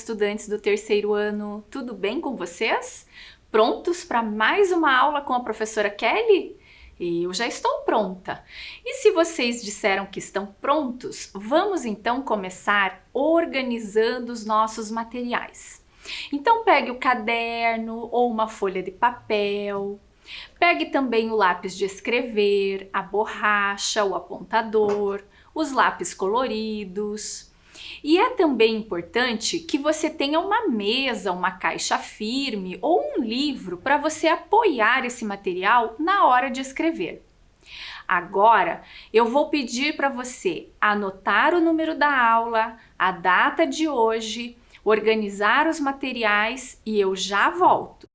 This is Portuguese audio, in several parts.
estudantes do terceiro ano, tudo bem com vocês? Prontos para mais uma aula com a professora Kelly? Eu já estou pronta. E se vocês disseram que estão prontos, vamos então começar organizando os nossos materiais. Então pegue o caderno ou uma folha de papel, pegue também o lápis de escrever, a borracha, o apontador, os lápis coloridos. E é também importante que você tenha uma mesa, uma caixa firme ou um livro para você apoiar esse material na hora de escrever. Agora, eu vou pedir para você anotar o número da aula, a data de hoje, organizar os materiais e eu já volto.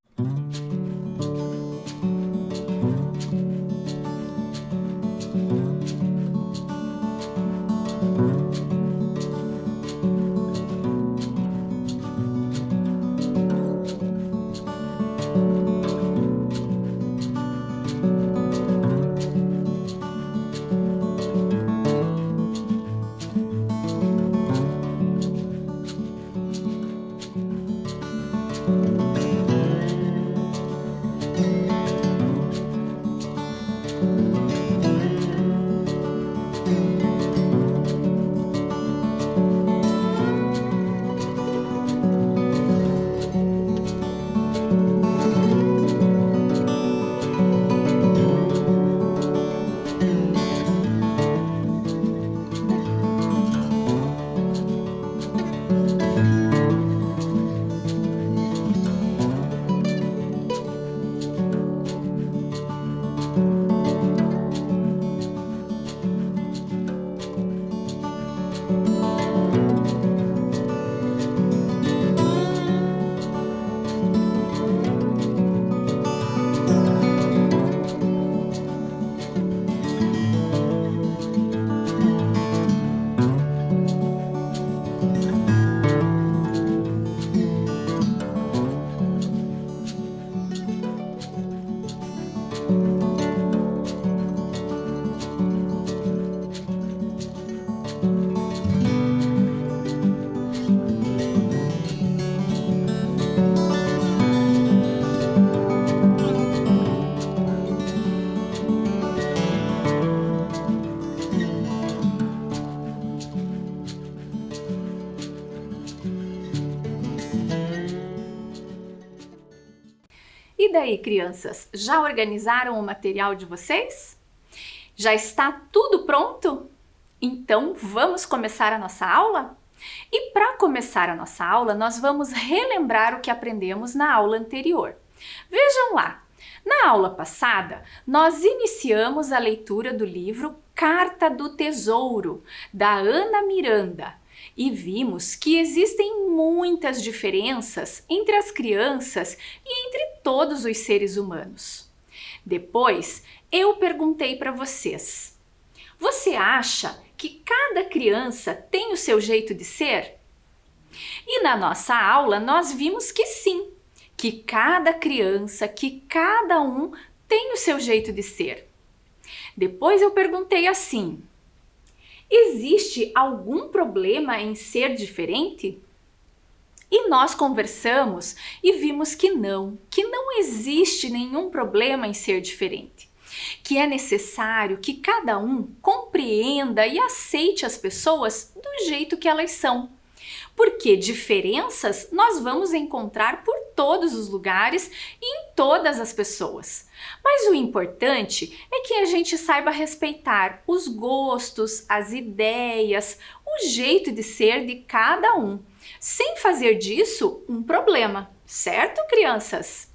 E daí, crianças, já organizaram o material de vocês? Já está tudo pronto? Então, vamos começar a nossa aula? E para começar a nossa aula, nós vamos relembrar o que aprendemos na aula anterior. Vejam lá, na aula passada, nós iniciamos a leitura do livro Carta do Tesouro, da Ana Miranda. E vimos que existem muitas diferenças entre as crianças e entre todos os seres humanos. Depois, eu perguntei para vocês: você acha que cada criança tem o seu jeito de ser? E na nossa aula nós vimos que sim, que cada criança, que cada um tem o seu jeito de ser. Depois eu perguntei assim: existe algum problema em ser diferente? E nós conversamos e vimos que não existe nenhum problema em ser diferente. Que é necessário que cada um compreenda e aceite as pessoas do jeito que elas são. Porque diferenças nós vamos encontrar por todos os lugares e em todas as pessoas. Mas o importante é que a gente saiba respeitar os gostos, as ideias, o jeito de ser de cada um, sem fazer disso um problema, certo, crianças?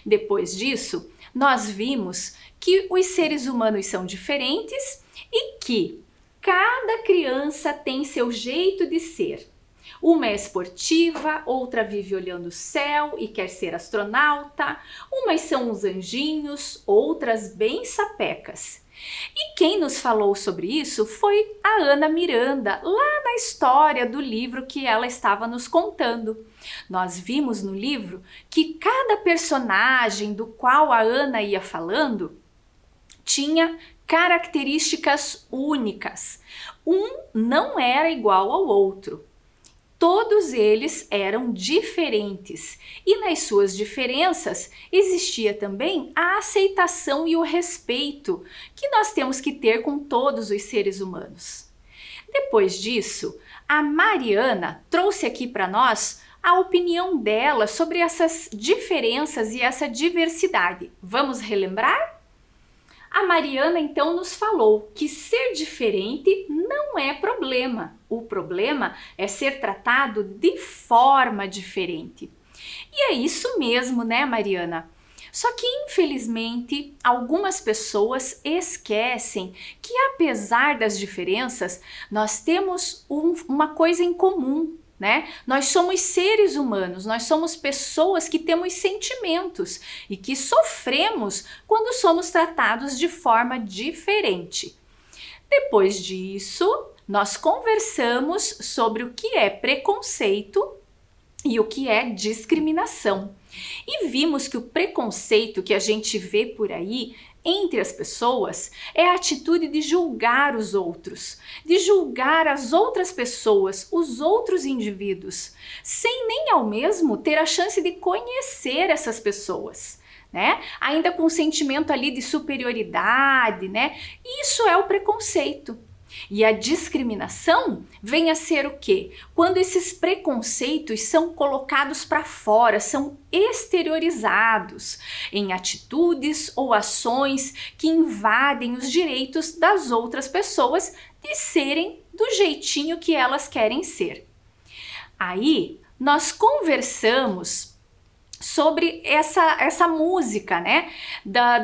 Depois disso, nós vimos que os seres humanos são diferentes e que cada criança tem seu jeito de ser. Uma é esportiva, outra vive olhando o céu e quer ser astronauta, umas são uns anjinhos, outras bem sapecas. E quem nos falou sobre isso foi a Ana Miranda, lá na história do livro que ela estava nos contando. Nós vimos no livro que cada personagem do qual a Ana ia falando tinha características únicas. Um não era igual ao outro. Todos eles eram diferentes e nas suas diferenças existia também a aceitação e o respeito que nós temos que ter com todos os seres humanos. Depois disso, a Mariana trouxe aqui para nós a opinião dela sobre essas diferenças e essa diversidade. Vamos relembrar? A Mariana então nos falou que ser diferente não é problema. O problema é ser tratado de forma diferente. E é isso mesmo, né, Mariana? Só que, infelizmente, algumas pessoas esquecem que, apesar das diferenças, nós temos uma coisa em comum, né? Nós somos seres humanos, nós somos pessoas que temos sentimentos e que sofremos quando somos tratados de forma diferente. Depois disso, nós conversamos sobre o que é preconceito e o que é discriminação. E vimos que o preconceito que a gente vê por aí entre as pessoas é a atitude de julgar os outros, de julgar as outras pessoas, os outros indivíduos, sem nem ao mesmo ter a chance de conhecer essas pessoas, né? Ainda com um sentimento ali de superioridade, né? Isso é o preconceito. E a discriminação vem a ser o quê? Quando esses preconceitos são colocados para fora, são exteriorizados em atitudes ou ações que invadem os direitos das outras pessoas de serem do jeitinho que elas querem ser. Aí, nós conversamos sobre essa música, né,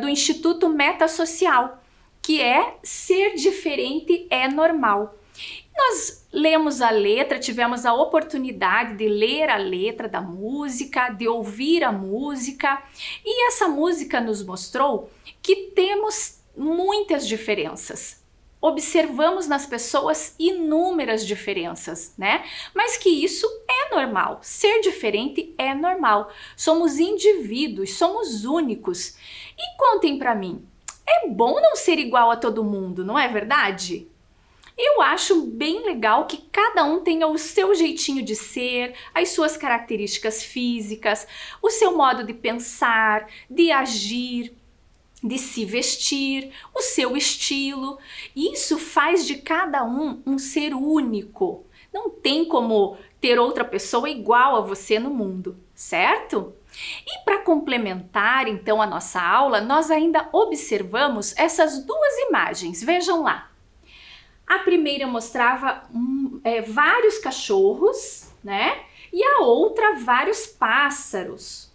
do Instituto Metasocial, que é Ser Diferente é Normal. Nós lemos a letra, tivemos a oportunidade de ler a letra da música, de ouvir a música, e essa música nos mostrou que temos muitas diferenças. Observamos nas pessoas inúmeras diferenças, né? Mas que isso é normal. Ser diferente é normal. Somos indivíduos, somos únicos. E contem para mim, é bom não ser igual a todo mundo, não é verdade? Eu acho bem legal que cada um tenha o seu jeitinho de ser, as suas características físicas, o seu modo de pensar, de agir, de se vestir, o seu estilo. Isso faz de cada um um ser único. Não tem como ter outra pessoa igual a você no mundo, certo? E para complementar então a nossa aula, nós ainda observamos essas duas imagens. Vejam lá. A primeira mostrava vários cachorros, né? E a outra vários pássaros.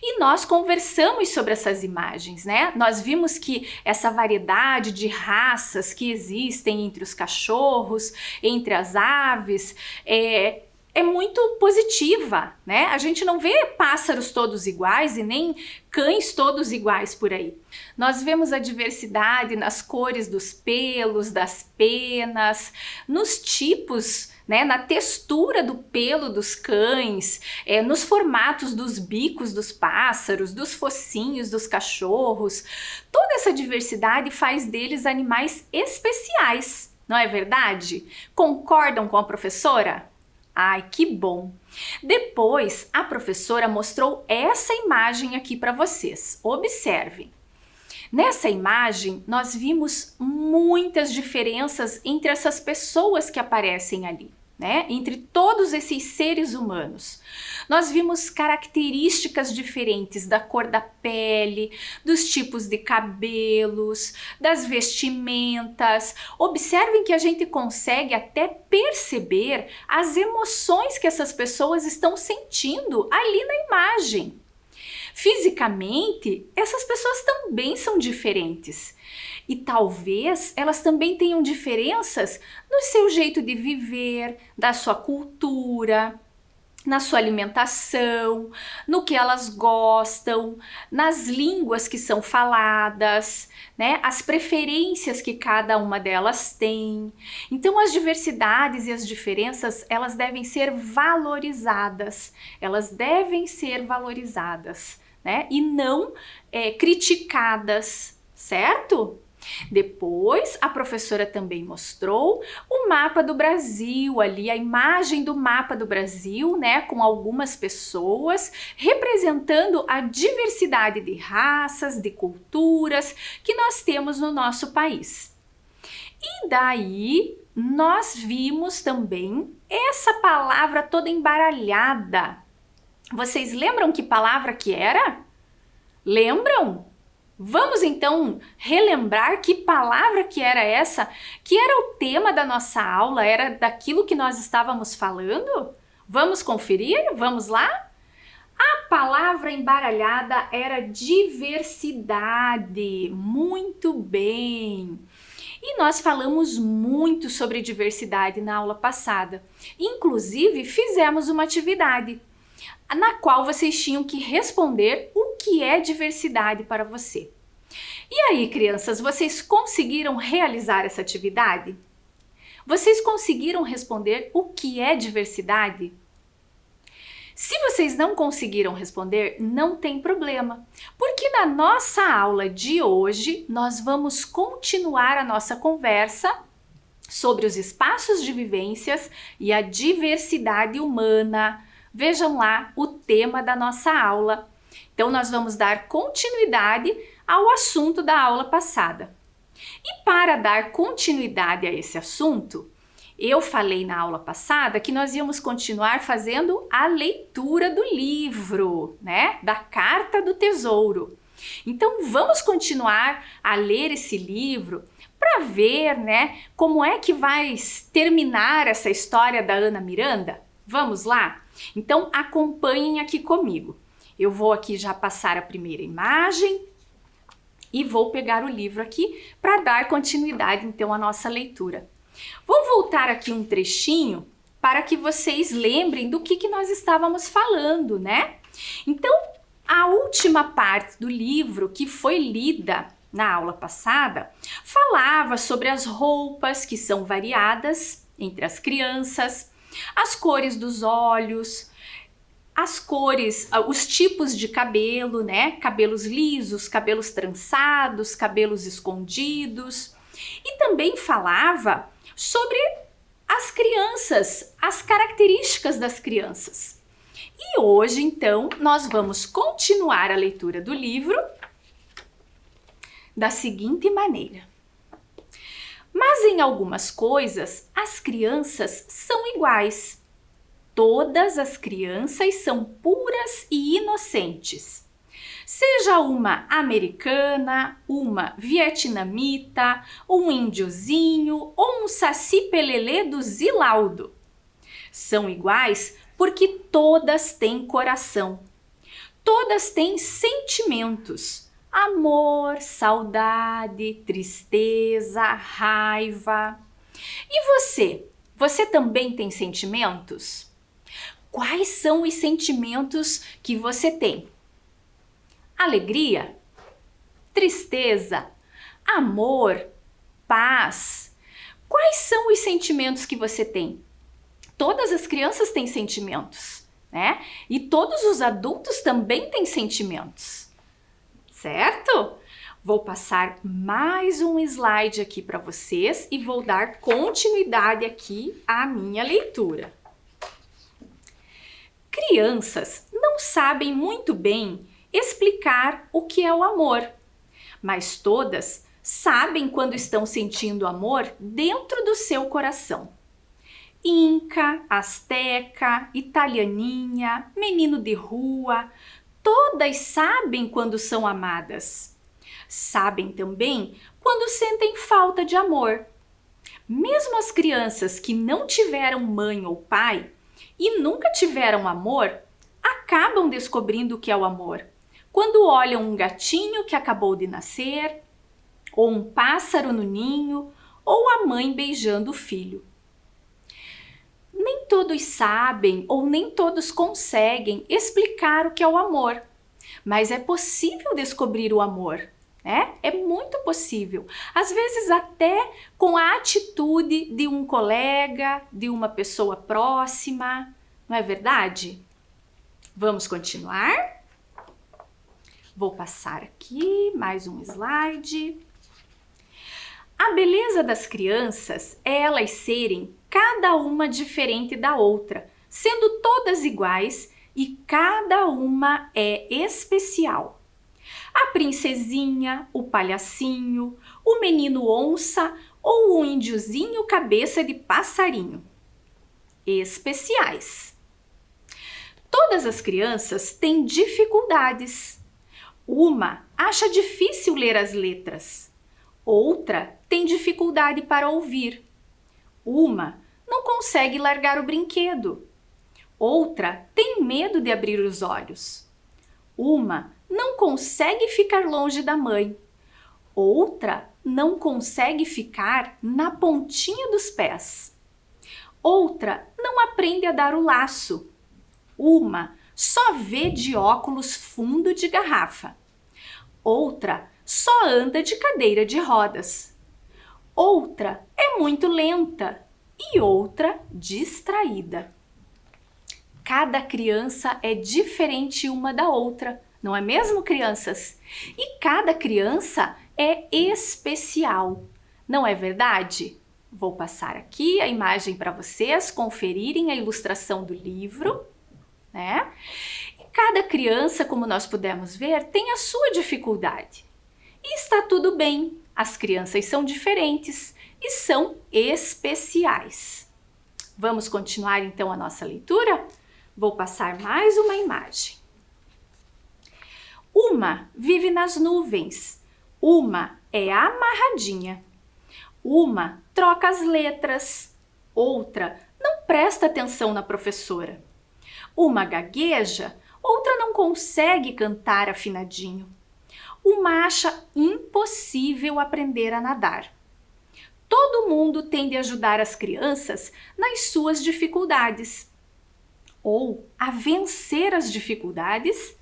E nós conversamos sobre essas imagens, né? Nós vimos que essa variedade de raças que existem entre os cachorros, entre as aves, é muito positiva, né? A gente não vê pássaros todos iguais e nem cães todos iguais por aí. Nós vemos a diversidade nas cores dos pelos, das penas, nos tipos, né, na textura do pelo dos cães, nos formatos dos bicos dos pássaros, dos focinhos dos cachorros. Toda essa diversidade faz deles animais especiais, não é verdade? Concordam com a professora? Ai, que bom! Depois, a professora mostrou essa imagem aqui para vocês. Observem. Nessa imagem, nós vimos muitas diferenças entre essas pessoas que aparecem ali, né? Entre todos esses seres humanos. Nós vimos características diferentes da cor da pele, dos tipos de cabelos, das vestimentas. Observem que a gente consegue até perceber as emoções que essas pessoas estão sentindo ali na imagem. Fisicamente, essas pessoas também são diferentes. E talvez elas também tenham diferenças no seu jeito de viver, da sua cultura, na sua alimentação, no que elas gostam, nas línguas que são faladas, né? As preferências que cada uma delas tem. Então as diversidades e as diferenças, elas devem ser valorizadas. Elas devem ser valorizadas, né? E não criticadas, certo? Depois, a professora também mostrou o mapa do Brasil, ali a imagem do mapa do Brasil, né, com algumas pessoas representando a diversidade de raças, de culturas que nós temos no nosso país. E daí, nós vimos também essa palavra toda embaralhada. Vocês lembram que palavra que era? Lembram? Vamos então relembrar que palavra que era essa, que era o tema da nossa aula, era daquilo que nós estávamos falando? Vamos conferir? Vamos lá? A palavra embaralhada era diversidade. Muito bem! E nós falamos muito sobre diversidade na aula passada. Inclusive, fizemos uma atividade na qual vocês tinham que responder o que é diversidade para você. E aí, crianças, vocês conseguiram realizar essa atividade? Vocês conseguiram responder o que é diversidade? Se vocês não conseguiram responder, não tem problema, porque na nossa aula de hoje nós vamos continuar a nossa conversa sobre os espaços de vivências e a diversidade humana. Vejam lá o tema da nossa aula. Então, nós vamos dar continuidade ao assunto da aula passada. E para dar continuidade a esse assunto, eu falei na aula passada que nós íamos continuar fazendo a leitura do livro, né? Da Carta do Tesouro. Então, vamos continuar a ler esse livro para ver, né, como é que vai terminar essa história da Ana Miranda? Vamos lá? Então, acompanhem aqui comigo. Eu vou aqui já passar a primeira imagem e vou pegar o livro aqui para dar continuidade, então, à nossa leitura. Vou voltar aqui um trechinho para que vocês lembrem do que nós estávamos falando, né? Então, a última parte do livro que foi lida na aula passada falava sobre as roupas que são variadas entre as crianças, as cores dos olhos, as cores, os tipos de cabelo, né? Cabelos lisos, cabelos trançados, cabelos escondidos. E também falava sobre as crianças, as características das crianças. E hoje, então, nós vamos continuar a leitura do livro da seguinte maneira. Mas em algumas coisas, as crianças são iguais. Todas as crianças são puras e inocentes. Seja uma americana, uma vietnamita, um índiozinho ou um saci-pererê do Zilaudo. São iguais porque todas têm coração. Todas têm sentimentos. Amor, saudade, tristeza, raiva. E você? Você também tem sentimentos? Quais são os sentimentos que você tem? Alegria? Tristeza? Amor? Paz? Quais são os sentimentos que você tem? Todas as crianças têm sentimentos, né? E todos os adultos também têm sentimentos, certo? Vou passar mais um slide aqui para vocês e vou dar continuidade aqui à minha leitura. Crianças não sabem muito bem explicar o que é o amor, mas todas sabem quando estão sentindo amor dentro do seu coração. Inca, asteca, italianinha, menino de rua, todas sabem quando são amadas. Sabem também quando sentem falta de amor. Mesmo as crianças que não tiveram mãe ou pai e nunca tiveram amor, acabam descobrindo o que é o amor quando olham um gatinho que acabou de nascer, ou um pássaro no ninho, ou a mãe beijando o filho. Nem todos sabem ou nem todos conseguem explicar o que é o amor, mas é possível descobrir o amor, né? É muito possível. Às vezes até com a atitude de um colega, de uma pessoa próxima, não é verdade? Vamos continuar? Vou passar aqui mais um slide. A beleza das crianças é elas serem cada uma diferente da outra, sendo todas iguais e cada uma é especial. A princesinha, o palhacinho, o menino onça ou o índiozinho cabeça de passarinho. Especiais. Todas as crianças têm dificuldades. Uma acha difícil ler as letras. Outra tem dificuldade para ouvir. Uma não consegue largar o brinquedo. Outra tem medo de abrir os olhos. Uma não consegue ficar longe da mãe. Outra não consegue ficar na pontinha dos pés. Outra não aprende a dar o laço. Uma só vê de óculos fundo de garrafa. Outra só anda de cadeira de rodas. Outra é muito lenta e outra distraída. Cada criança é diferente uma da outra, não é mesmo, crianças? E cada criança é especial, não é verdade? Vou passar aqui a imagem para vocês conferirem a ilustração do livro, né? E cada criança, como nós pudemos ver, tem a sua dificuldade. E está tudo bem, as crianças são diferentes e são especiais. Vamos continuar então a nossa leitura? Vou passar mais uma imagem. Uma vive nas nuvens, uma é amarradinha, uma troca as letras, outra não presta atenção na professora, uma gagueja, outra não consegue cantar afinadinho, uma acha impossível aprender a nadar. Todo mundo tem de ajudar as crianças nas suas dificuldades, ou a vencer as dificuldades,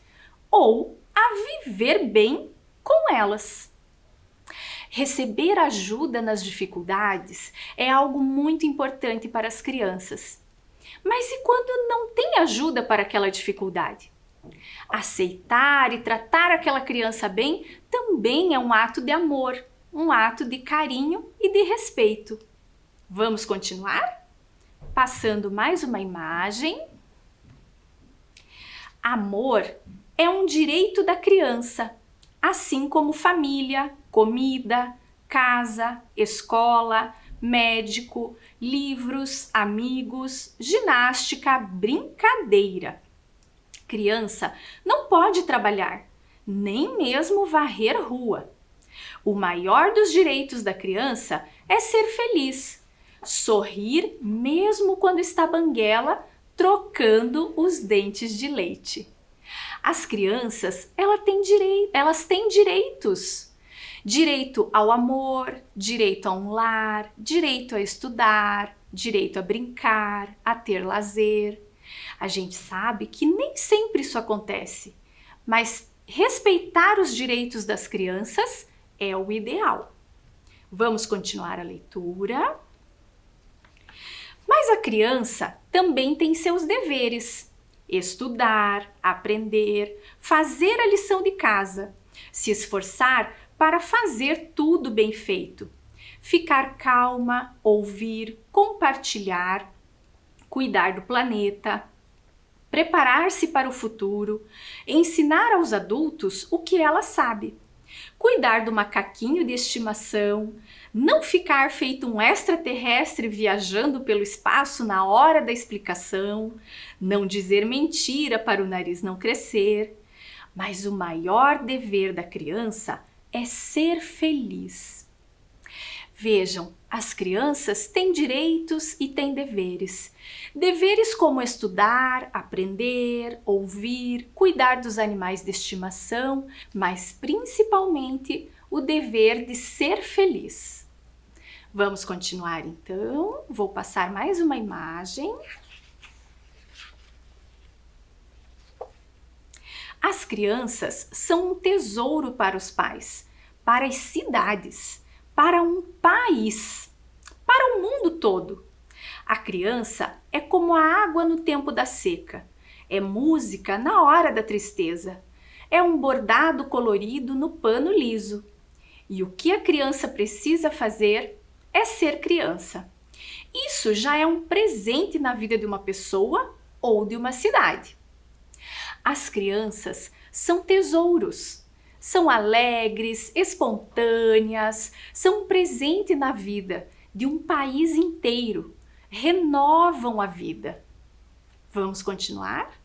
ou a viver bem com elas. Receber ajuda nas dificuldades é algo muito importante para as crianças. Mas e quando não tem ajuda para aquela dificuldade? Aceitar e tratar aquela criança bem também é um ato de amor, um ato de carinho e de respeito. Vamos continuar? Passando mais uma imagem. Amor é um direito da criança, assim como família, comida, casa, escola, médico, livros, amigos, ginástica, brincadeira. Criança não pode trabalhar, nem mesmo varrer rua. O maior dos direitos da criança é ser feliz, sorrir mesmo quando está banguela, trocando os dentes de leite. As crianças, elas têm direitos. Direito ao amor, direito a um lar, direito a estudar, direito a brincar, a ter lazer. A gente sabe que nem sempre isso acontece, mas respeitar os direitos das crianças é o ideal. Vamos continuar a leitura. Mas a criança também tem seus deveres. Estudar, aprender, fazer a lição de casa, se esforçar para fazer tudo bem feito, ficar calma, ouvir, compartilhar, cuidar do planeta, preparar-se para o futuro, ensinar aos adultos o que ela sabe, cuidar do macaquinho de estimação, não ficar feito um extraterrestre viajando pelo espaço na hora da explicação, não dizer mentira para o nariz não crescer. Mas o maior dever da criança é ser feliz. Vejam, as crianças têm direitos e têm deveres. Deveres como estudar, aprender, ouvir, cuidar dos animais de estimação, mas principalmente o dever de ser feliz. Vamos continuar então. Vou passar mais uma imagem. As crianças são um tesouro para os pais, para as cidades, para um país, para o mundo todo. A criança é como a água no tempo da seca, é música na hora da tristeza, é um bordado colorido no pano liso. E o que a criança precisa fazer é ser criança. Isso já é um presente na vida de uma pessoa ou de uma cidade. As crianças são tesouros, são alegres, espontâneas, são um presente na vida de um país inteiro, renovam a vida. Vamos continuar?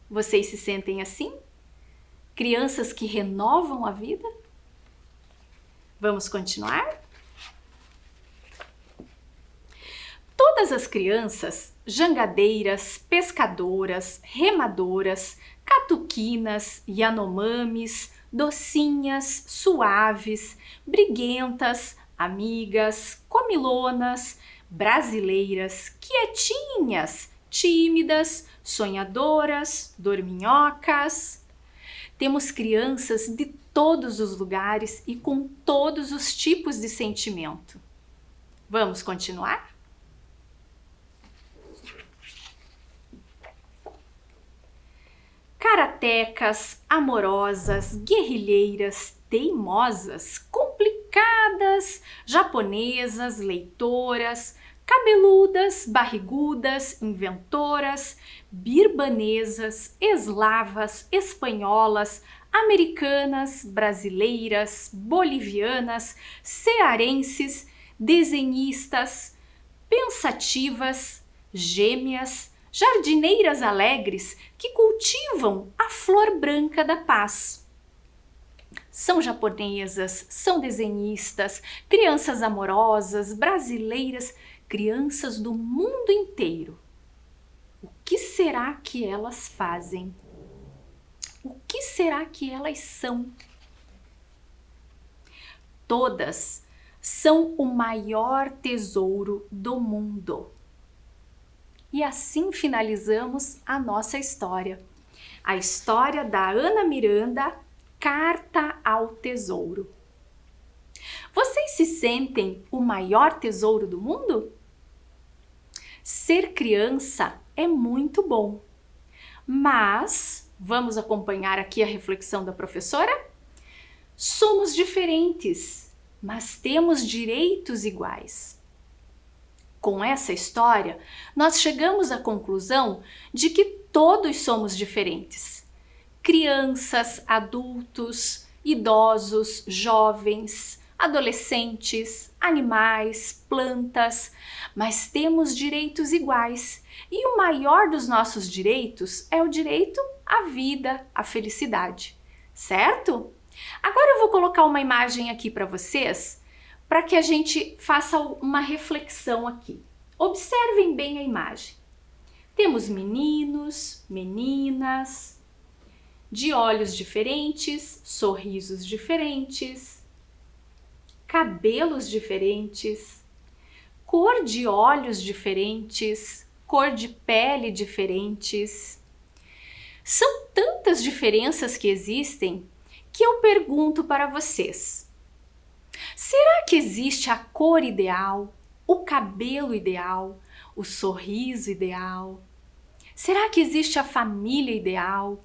Vocês se sentem assim? Crianças que renovam a vida? Vamos continuar? Todas as crianças, jangadeiras, pescadoras, remadoras, catuquinas, yanomamis, docinhas, suaves, briguentas, amigas, comilonas, brasileiras, quietinhas, tímidas, sonhadoras, dorminhocas. Temos crianças de todos os lugares e com todos os tipos de sentimento. Vamos continuar? Karatecas, amorosas, guerrilheiras, teimosas, complicadas, japonesas, leitoras, cabeludas, barrigudas, inventoras, birbanesas, eslavas, espanholas, americanas, brasileiras, bolivianas, cearenses, desenhistas, pensativas, gêmeas, jardineiras alegres que cultivam a flor branca da paz. São japonesas, são desenhistas, crianças amorosas, brasileiras, crianças do mundo inteiro. O que será que elas fazem? O que será que elas são? Todas são o maior tesouro do mundo. E assim finalizamos a nossa história. A história da Ana Miranda, Carta ao Tesouro. Vocês se sentem o maior tesouro do mundo? Ser criança é muito bom, mas vamos acompanhar aqui a reflexão da professora? Somos diferentes, mas temos direitos iguais. Com essa história, nós chegamos à conclusão de que todos somos diferentes. Crianças, adultos, idosos, jovens, adolescentes, animais, plantas, mas temos direitos iguais. E o maior dos nossos direitos é o direito à vida, à felicidade, certo? Agora eu vou colocar uma imagem aqui para vocês, para que a gente faça uma reflexão aqui. Observem bem a imagem. Temos meninos, meninas, de olhos diferentes, sorrisos diferentes, cabelos diferentes, cor de olhos diferentes, cor de pele diferentes. São tantas diferenças que existem que eu pergunto para vocês. Será que existe a cor ideal, o cabelo ideal, o sorriso ideal? Será que existe a família ideal?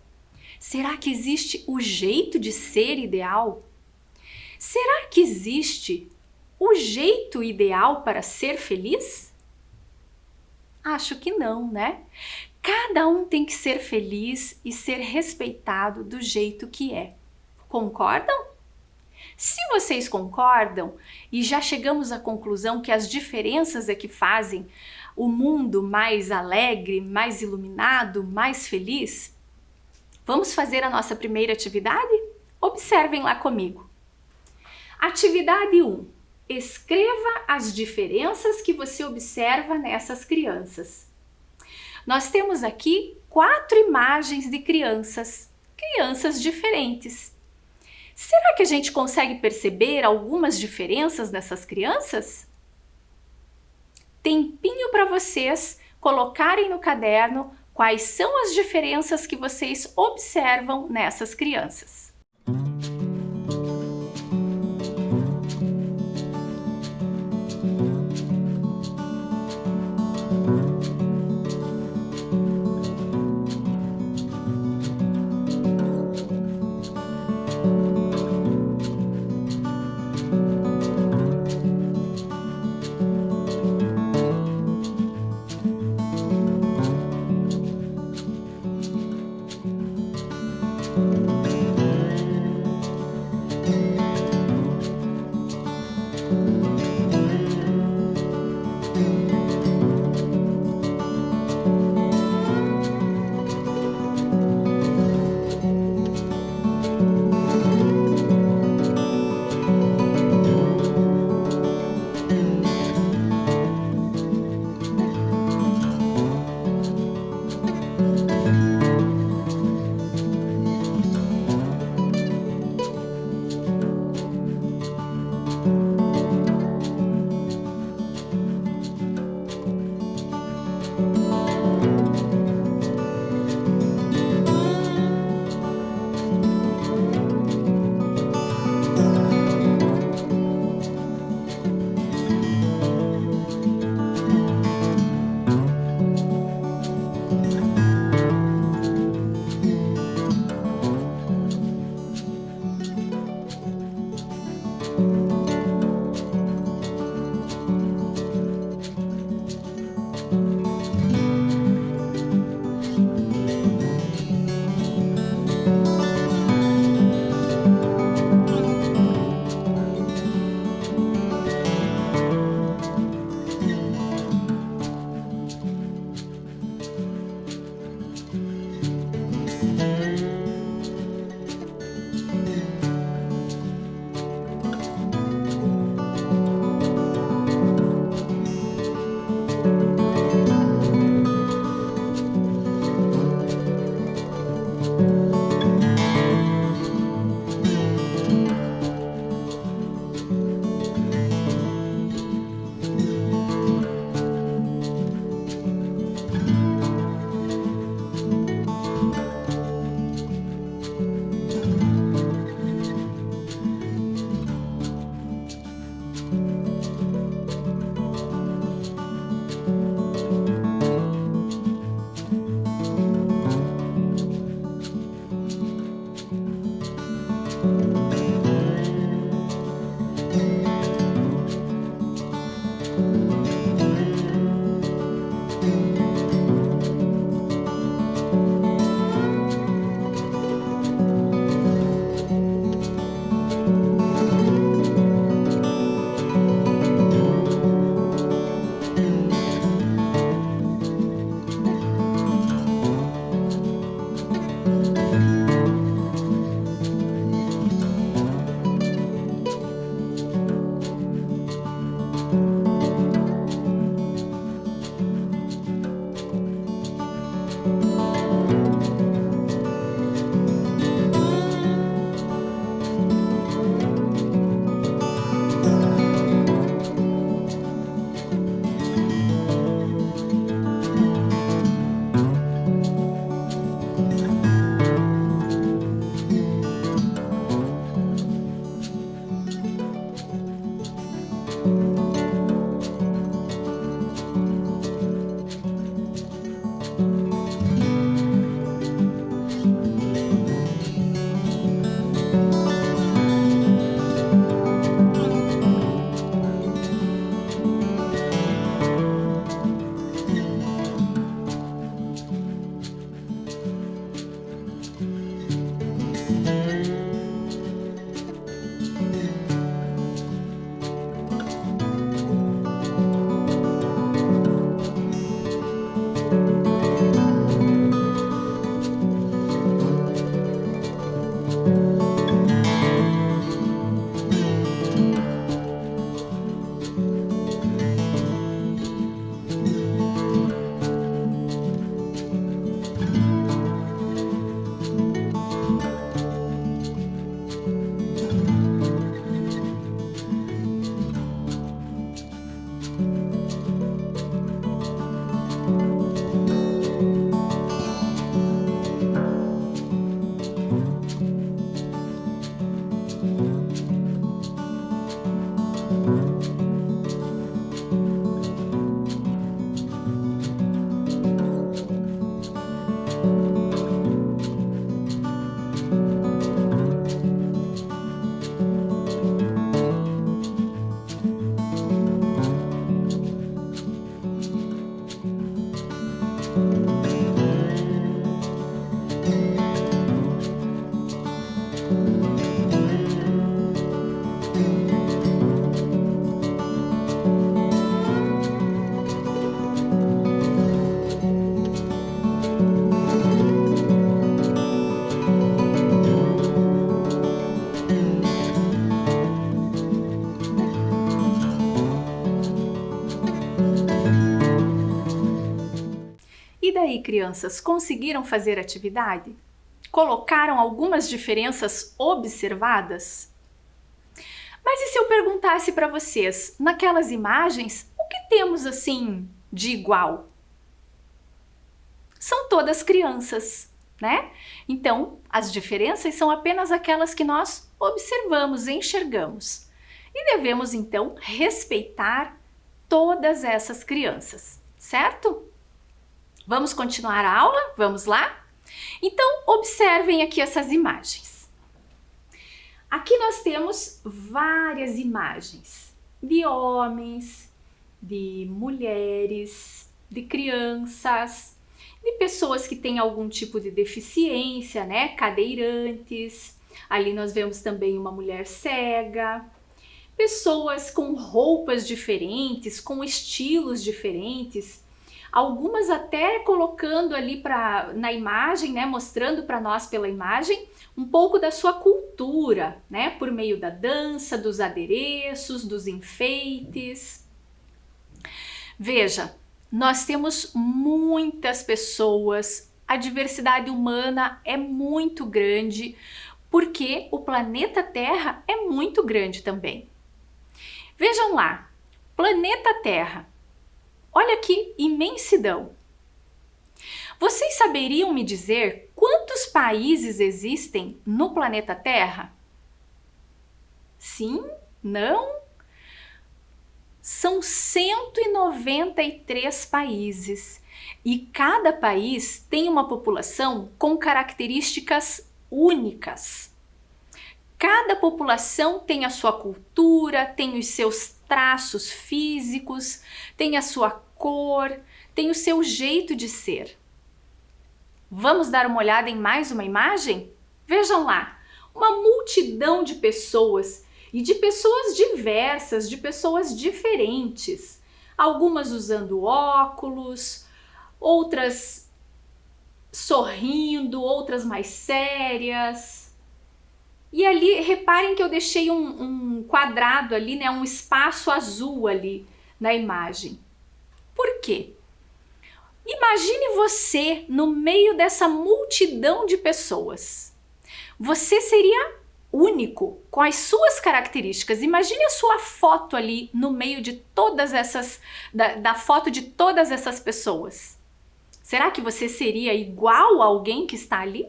Será que existe o jeito de ser ideal? Será que existe o jeito ideal para ser feliz? Acho que não, né? Cada um tem que ser feliz e ser respeitado do jeito que é. Concordam? Se vocês concordam e já chegamos à conclusão que as diferenças é que fazem o mundo mais alegre, mais iluminado, mais feliz, vamos fazer a nossa primeira atividade? Observem lá comigo. Atividade 1. Escreva as diferenças que você observa nessas crianças. Nós temos aqui 4 imagens de crianças diferentes. Será que a gente consegue perceber algumas diferenças nessas crianças? Tempinho para vocês colocarem no caderno quais são as diferenças que vocês observam nessas crianças. aí, crianças, conseguiram fazer a atividade? Colocaram algumas diferenças observadas? Mas e se eu perguntasse para vocês, naquelas imagens, o que temos assim de igual? São todas crianças, né? Então, as diferenças são apenas aquelas que nós observamos, enxergamos. E devemos então respeitar todas essas crianças, certo? Vamos continuar a aula? Vamos lá? Então, observem aqui essas imagens. Aqui nós temos várias imagens de homens, de mulheres, de crianças, de pessoas que têm algum tipo de deficiência, né? Cadeirantes. Ali nós vemos também uma mulher cega. Pessoas com roupas diferentes, com estilos diferentes. Algumas até colocando ali na imagem, né, mostrando para nós pela imagem um pouco da sua cultura, né, por meio da dança, dos adereços, dos enfeites. Veja, nós temos muitas pessoas, a diversidade humana é muito grande, porque o planeta Terra é muito grande também. Vejam lá, planeta Terra. Olha que imensidão! Vocês saberiam me dizer quantos países existem no planeta Terra? Sim? Não? São 193 países e cada país tem uma população com características únicas. Cada população tem a sua cultura, tem os seus traços físicos, tem a sua cor, tem o seu jeito de ser. Vamos dar uma olhada em mais uma imagem? Vejam lá, uma multidão de pessoas e de pessoas diversas, de pessoas diferentes. Algumas usando óculos, outras sorrindo, outras mais sérias. E ali, reparem que eu deixei um quadrado ali, né, um espaço azul ali na imagem. Por quê? Imagine você no meio dessa multidão de pessoas. Você seria único, com as suas características. Imagine a sua foto ali no meio de todas essas, da foto de todas essas pessoas. Será que você seria igual a alguém que está ali?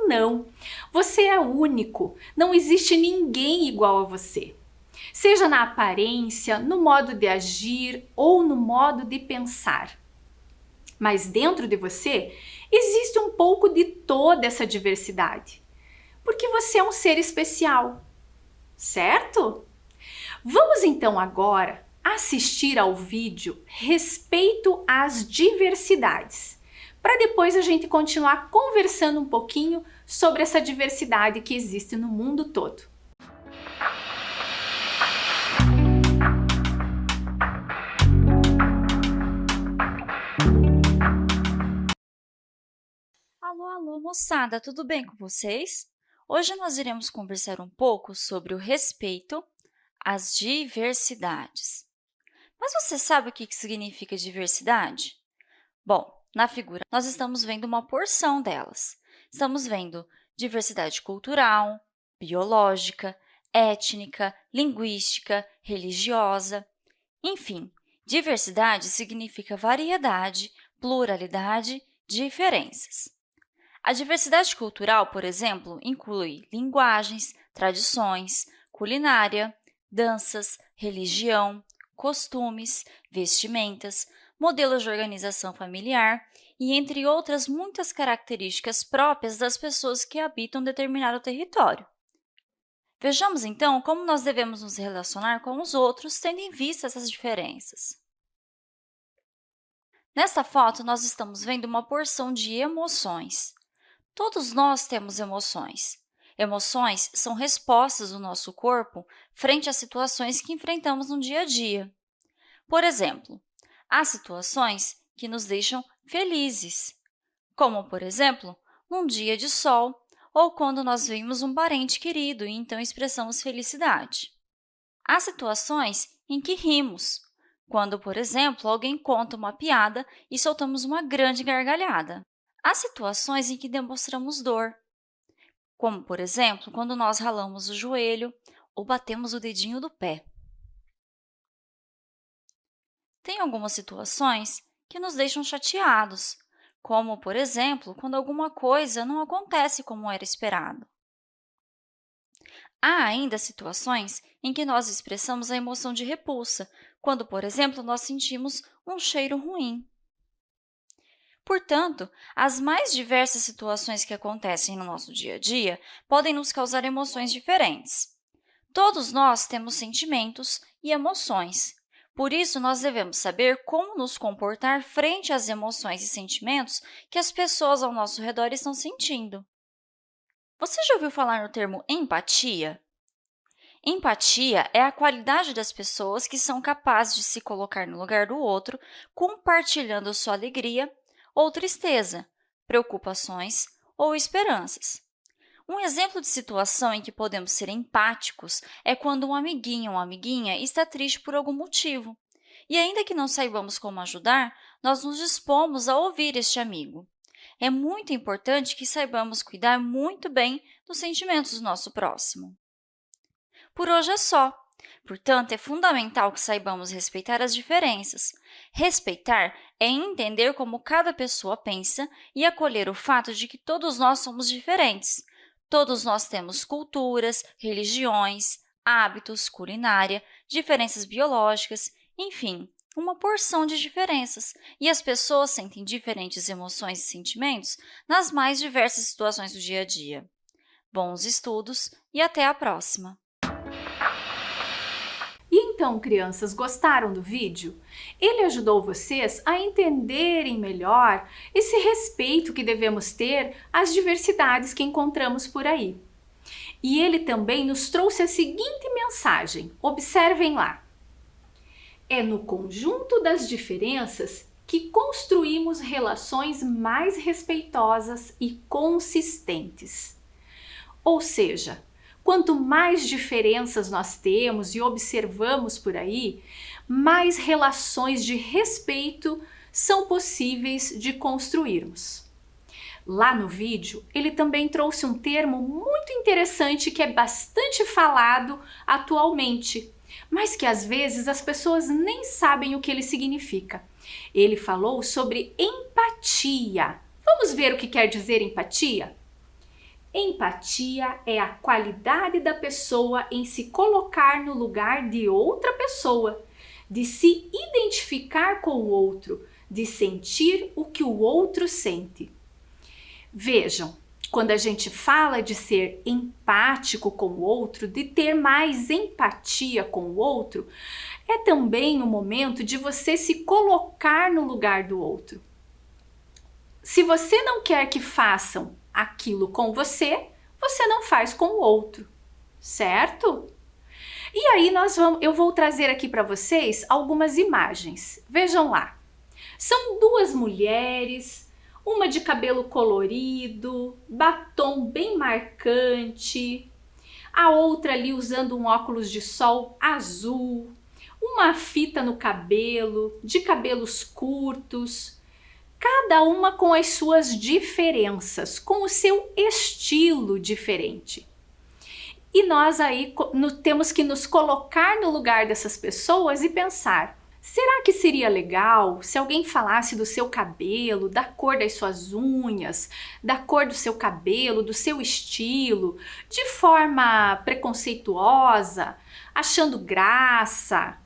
Não, você é único, não existe ninguém igual a você. Seja na aparência, no modo de agir ou no modo de pensar. Mas dentro de você existe um pouco de toda essa diversidade, porque você é um ser especial, certo? Vamos então agora assistir ao vídeo Respeito às Diversidades, para depois a gente continuar conversando um pouquinho sobre essa diversidade que existe no mundo todo. Alô, alô, moçada, tudo bem com vocês? Hoje nós iremos conversar um pouco sobre o respeito às diversidades. Mas você sabe o que significa diversidade? Bom, na figura nós estamos vendo uma porção delas. Estamos vendo diversidade cultural, biológica, étnica, linguística, religiosa. Enfim, diversidade significa variedade, pluralidade, diferenças. A diversidade cultural, por exemplo, inclui linguagens, tradições, culinária, danças, religião, costumes, vestimentas, modelos de organização familiar e entre outras muitas características próprias das pessoas que habitam determinado território. Vejamos, então, como nós devemos nos relacionar com os outros, tendo em vista essas diferenças. Nesta foto, nós estamos vendo uma porção de emoções. Todos nós temos emoções. Emoções são respostas do nosso corpo frente a situações que enfrentamos no dia a dia. Por exemplo, há situações que nos deixam felizes, como, por exemplo, num dia de sol ou quando nós vemos um parente querido e então expressamos felicidade. Há situações em que rimos, quando, por exemplo, alguém conta uma piada e soltamos uma grande gargalhada. Há situações em que demonstramos dor, como, por exemplo, quando nós ralamos o joelho ou batemos o dedinho do pé. Tem algumas situações que nos deixam chateados, como, por exemplo, quando alguma coisa não acontece como era esperado. Há ainda situações em que nós expressamos a emoção de repulsa, quando, por exemplo, nós sentimos um cheiro ruim. Portanto, as mais diversas situações que acontecem no nosso dia a dia podem nos causar emoções diferentes. Todos nós temos sentimentos e emoções. Por isso, nós devemos saber como nos comportar frente às emoções e sentimentos que as pessoas ao nosso redor estão sentindo. Você já ouviu falar no termo empatia? Empatia é a qualidade das pessoas que são capazes de se colocar no lugar do outro, compartilhando sua alegria ou tristeza, preocupações ou esperanças. Um exemplo de situação em que podemos ser empáticos é quando um amiguinho ou amiguinha está triste por algum motivo. E ainda que não saibamos como ajudar, nós nos dispomos a ouvir este amigo. É muito importante que saibamos cuidar muito bem dos sentimentos do nosso próximo. Por hoje é só. Portanto, é fundamental que saibamos respeitar as diferenças. Respeitar é entender como cada pessoa pensa e acolher o fato de que todos nós somos diferentes. Todos nós temos culturas, religiões, hábitos, culinária, diferenças biológicas, enfim, uma porção de diferenças. E as pessoas sentem diferentes emoções e sentimentos nas mais diversas situações do dia a dia. Bons estudos e até a próxima! E então, crianças, gostaram do vídeo? Ele ajudou vocês a entenderem melhor esse respeito que devemos ter às diversidades que encontramos por aí. E ele também nos trouxe a seguinte mensagem, observem lá. É no conjunto das diferenças que construímos relações mais respeitosas e consistentes. Ou seja, quanto mais diferenças nós temos e observamos por aí, mais relações de respeito são possíveis de construirmos. Lá no vídeo, ele também trouxe um termo muito interessante que é bastante falado atualmente, mas que às vezes as pessoas nem sabem o que ele significa. Ele falou sobre empatia. Vamos ver o que quer dizer empatia? Empatia é a qualidade da pessoa em se colocar no lugar de outra pessoa, de se identificar com o outro, de sentir o que o outro sente. Vejam, quando a gente fala de ser empático com o outro, de ter mais empatia com o outro, é também o momento de você se colocar no lugar do outro. Se você não quer que façam aquilo com você, você não faz com o outro, certo? E aí eu vou trazer aqui para vocês algumas imagens. Vejam lá. São duas mulheres, uma de cabelo colorido, batom bem marcante, a outra ali usando um óculos de sol azul, uma fita no cabelo, de cabelos curtos, cada uma com as suas diferenças, com o seu estilo diferente. E nós aí temos que nos colocar no lugar dessas pessoas e pensar, será que seria legal se alguém falasse do seu cabelo, da cor das suas unhas, da cor do seu cabelo, do seu estilo, de forma preconceituosa, achando graça,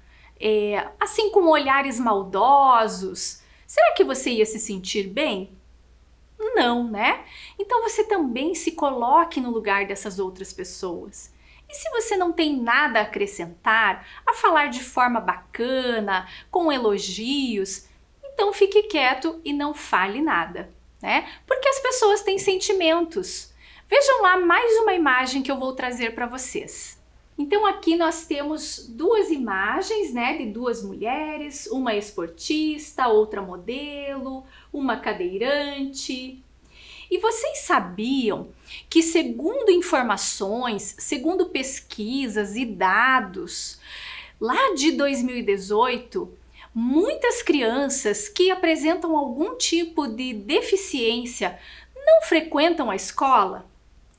assim com olhares maldosos? Será que você ia se sentir bem? Não, né? Então você também se coloque no lugar dessas outras pessoas. E se você não tem nada a acrescentar, a falar de forma bacana, com elogios, então fique quieto e não fale nada, né? Porque as pessoas têm sentimentos. Vejam lá mais uma imagem que eu vou trazer para vocês. Então aqui nós temos duas imagens, né, de duas mulheres, uma esportista, outra modelo, uma cadeirante. E vocês sabiam que, segundo informações, segundo pesquisas e dados, lá de 2018, Muitas crianças que apresentam algum tipo de deficiência não frequentam a escola.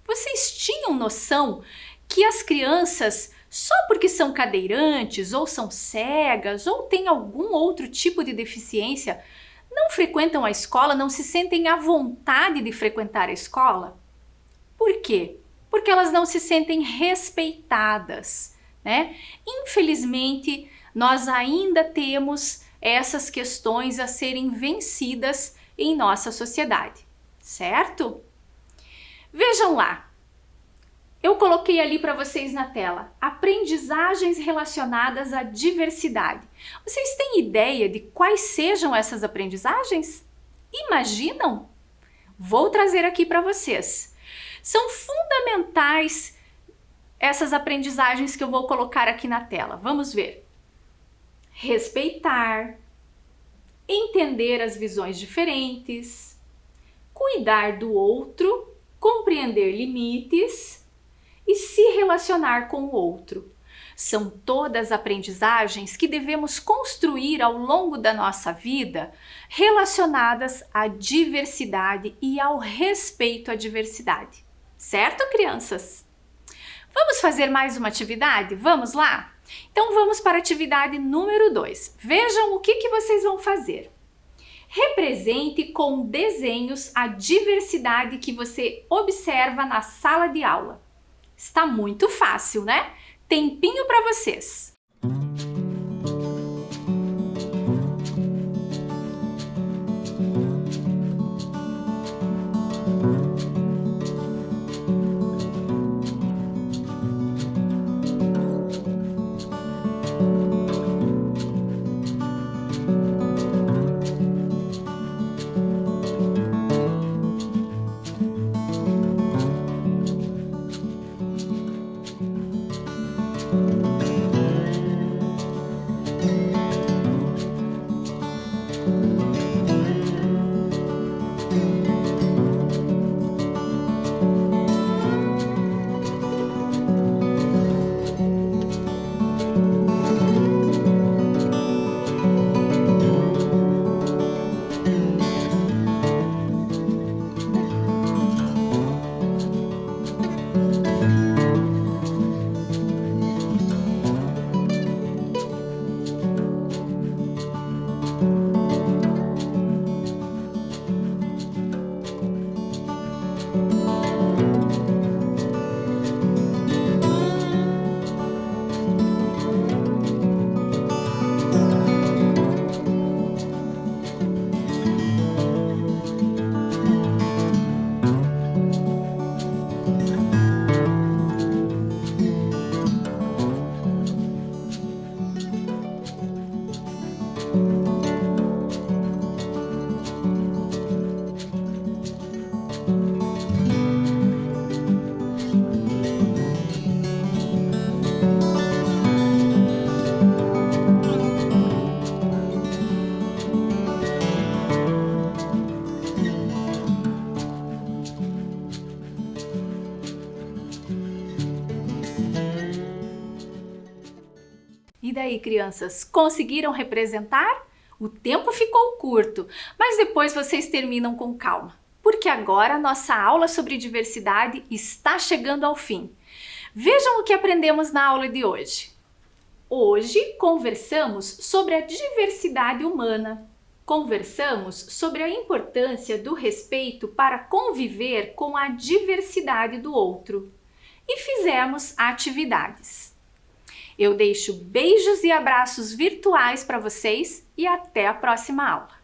Vocês tinham noção que as crianças, só porque são cadeirantes, ou são cegas, ou têm algum outro tipo de deficiência, não frequentam a escola, não se sentem à vontade de frequentar a escola? Por quê? Porque elas não se sentem respeitadas, né? Infelizmente, nós ainda temos essas questões a serem vencidas em nossa sociedade, certo? Vejam lá, eu coloquei ali para vocês na tela, aprendizagens relacionadas à diversidade. Vocês têm ideia de quais sejam essas aprendizagens? Imaginam? Vou trazer aqui para vocês. São fundamentais essas aprendizagens que eu vou colocar aqui na tela. Vamos ver. Respeitar, entender as visões diferentes, cuidar do outro, compreender limites e se relacionar com o outro. São todas aprendizagens que devemos construir ao longo da nossa vida relacionadas à diversidade e ao respeito à diversidade. Certo, crianças? Vamos fazer mais uma atividade? Vamos lá? Então vamos para a atividade número 2. Vejam o que vocês vão fazer. Represente com desenhos a diversidade que você observa na sala de aula. Está muito fácil, né? Tempinho para vocês. E daí, crianças, conseguiram representar? O tempo ficou curto, mas depois vocês terminam com calma, porque agora a nossa aula sobre diversidade está chegando ao fim. Vejam o que aprendemos na aula de hoje. Hoje conversamos sobre a diversidade humana. Conversamos sobre a importância do respeito para conviver com a diversidade do outro. E fizemos atividades. Eu deixo beijos e abraços virtuais para vocês e até a próxima aula.